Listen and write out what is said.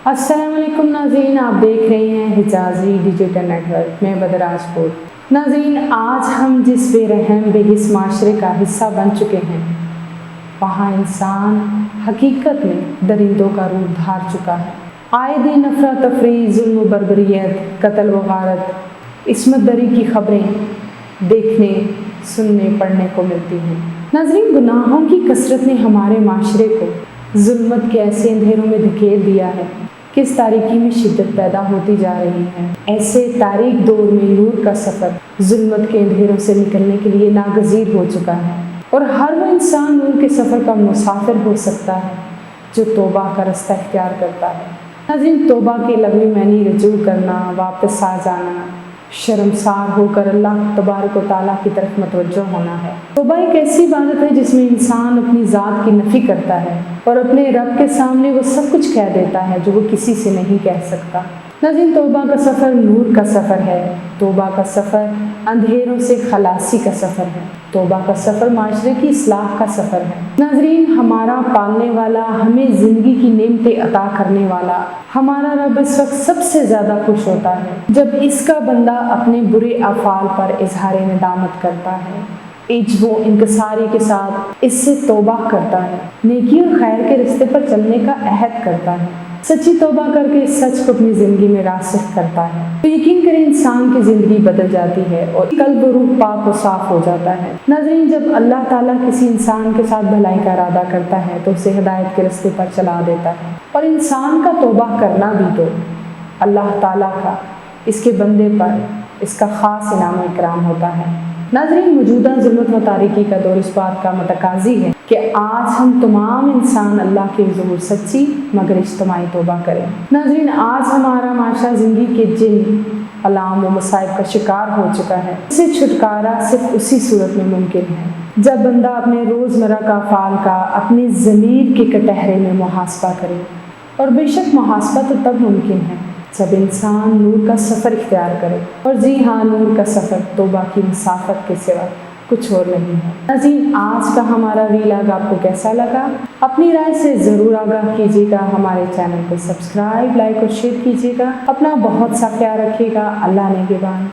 السلام علیکم ناظرین، آپ دیکھ رہے ہیں حجازی ڈیجیٹل نیٹورک میں بدر راجپور۔ ناظرین، آج ہم جس بے رحم بے حس معاشرے کا حصہ بن چکے ہیں، وہاں انسان حقیقت میں درندوں کا روپ دھار چکا ہے۔ آئے دن افراتفری، ظلم و بربریت، قتل و غارت، عصمت دری کی خبریں دیکھنے، سننے، پڑھنے کو ملتی ہیں۔ ناظرین، گناہوں کی کثرت نے ہمارے معاشرے کو ظلمت کے ایسے اندھیروں میں دھکیل دیا ہے، کس تاریکی میں شدت پیدا ہوتی جا رہی ہے۔ ایسے تاریک دور میں نور کا سفر ظلمت کے اندھیروں سے نکلنے کے لیے ناگزیر ہو چکا ہے، اور ہر وہ انسان نور کے سفر کا مسافر ہو سکتا ہے جو توبہ کا رستہ اختیار کرتا ہے۔ ناظرین، توبہ کے لغوی معنی رجوع کرنا، واپس آ جانا، شرمسار ہو کر اللہ تبارک و تعالیٰ کی طرف متوجہ ہونا ہے۔ توبہ ایک ایسی عبادت ہے جس میں انسان اپنی ذات کی نفی کرتا ہے اور اپنے رب کے سامنے وہ سب کچھ کہہ دیتا ہے جو وہ کسی سے نہیں کہہ سکتا۔ ناظرین، توبہ کا سفر نور کا سفر ہے۔ توبہ کا سفر اندھیروں سے خلاصی کا سفر ہے۔ توبہ کا سفر معاشرے کی اصلاح کا سفر ہے۔ ناظرین، ہمارا پالنے والا، ہمیں زندگی کی نعمتیں عطا کرنے والا ہمارا رب اس وقت سب سے زیادہ خوش ہوتا ہے جب اس کا بندہ اپنے برے افعال پر اظہار ندامت کرتا ہے، عجب و انکساری کے ساتھ اس سے توبہ کرتا ہے، نیکی اور خیر کے رستے پر چلنے کا عہد کرتا ہے، سچی توبہ کر کے اس سچ کو اپنی زندگی میں راسخ کرتا ہے، تو یقین کریں انسان کی زندگی بدل جاتی ہے اور قلب و روح پاک و صاف ہو جاتا ہے۔ ناظرین، جب اللہ تعالیٰ کسی انسان کے ساتھ بھلائی کا ارادہ کرتا ہے تو اسے ہدایت کے رستے پر چلا دیتا ہے، اور انسان کا توبہ کرنا بھی تو اللہ تعالیٰ کا اس کے بندے پر اس کا خاص انعام و اکرام ہوتا ہے۔ ناظرین، موجودہ ظلمت و تاریکی کا دور اس بات کا متقاضی ہے کہ آج ہم تمام انسان اللہ کے حضور سچی مگر اجتماعی توبہ کریں۔ ناظرین، آج ہمارا معاشرہ زندگی کے جن علام و مصائب کا شکار ہو چکا ہے، اس سے چھٹکارا صرف اسی صورت میں ممکن ہے جب بندہ اپنے روزمرہ کا افعال کا اپنی ضمیر کے کٹہرے میں محاسبہ کرے، اور بے شک محاسبہ تو تب ممکن ہے جب انسان نور کا سفر اختیار کرے، اور جی ہاں، نور کا سفر توبہ کی مسافت کے سوا کچھ اور نہیں ہے۔ ناظرین، آج کا ہمارا ویلاگ آپ کو کیسا لگا؟ اپنی رائے سے ضرور آگاہ کیجیے گا۔ ہمارے چینل کو سبسکرائب، لائک اور شیئر کیجیے گا۔ اپنا بہت سا خیال رکھیے گا۔ اللہ نگہبان۔